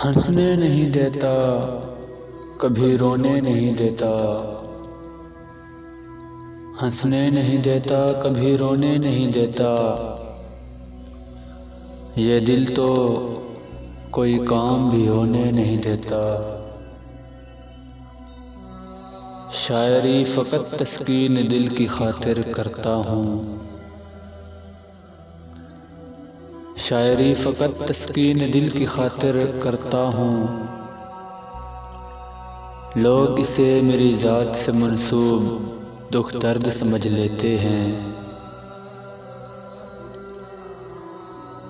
हंसने नहीं देता, कभी रोने नहीं देता। हंसने नहीं देता, कभी रोने नहीं देता। ये दिल तो कोई काम भी होने नहीं देता। शायरी फ़कत तस्कीन दिल की खातिर करता हूँ। शायरी फ़कत तस्कीन दिल की खातिर करता हूँ। लोग इसे मेरी ज़ात से मंसूब दुख दर्द समझ लेते हैं।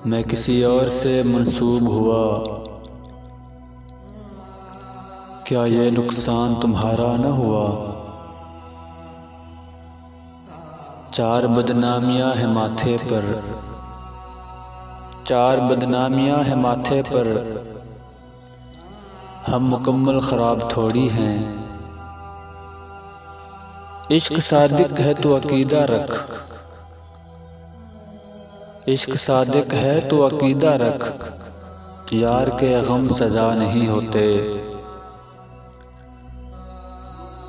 मैं किसी और से मंसूब हुआ, क्या ये नुकसान तुम्हारा न हुआ। चार बदनामियाँ हैं माथे पर, चार बदनामियाँ हैं माथे पर। हम मुकम्मल ख़राब थोड़ी हैं। इश्क सादिक है तो अकीदा रख, इश्क सादिक है तो अकीदा रख। यार के गम सजा नहीं होते।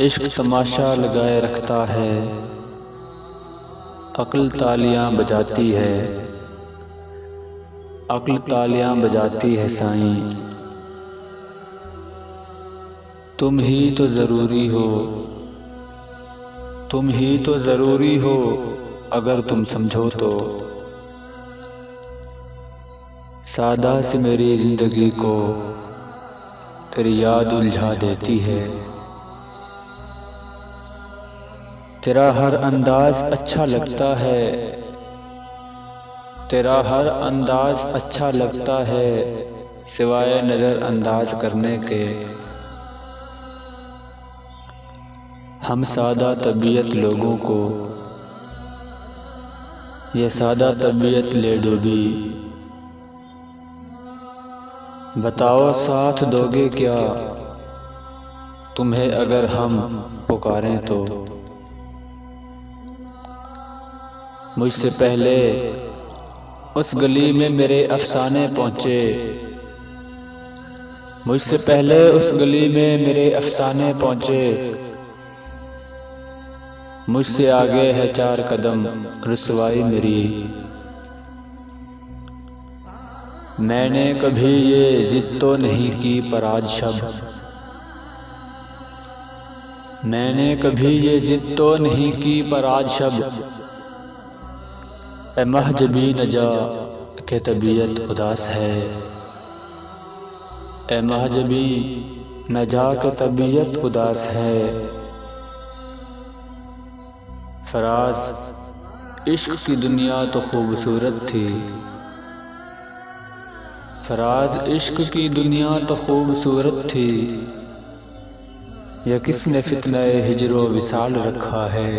इश्क तमाशा लगाए रखता है, अक्ल तालियां बजाती है। अक्ल तालियां बजाती है साईं। तुम ही तो ज़रूरी हो, तुम ही तो ज़रूरी हो। अगर तुम समझो तो सादा से मेरी ज़िंदगी को तेरी याद उलझा देती है। तेरा हर अंदाज अच्छा लगता है, तेरा हर अंदाज अच्छा लगता है। सिवाय नज़र अंदाज करने के हम सादा तबीयत लोगों को ये सादा तबीयत ले डूबी। बताओ साथ दोगे क्या तुम्हें अगर हम पुकारें तो। मुझसे पहले उस गली में मेरे अफसाने पहुँचे, मुझसे पहले उस गली में मेरे अफसाने पहुँचे। मुझसे आगे है चार कदम रुसवाई मेरी। मैंने कभी ये जिद तो नहीं की पर आज शब, मैंने कभी ये जिद तो नहीं की पर आज शब। ए महजबी न जा के तबीयत उदास है, ए महजबी न जा के तबीयत उदास है। फराज इश्क की दुनिया तो खूबसूरत थी, फराज इश्क की दुनिया तो खूबसूरत थी। यह किसने फितने हिजरो विसाल रखा है।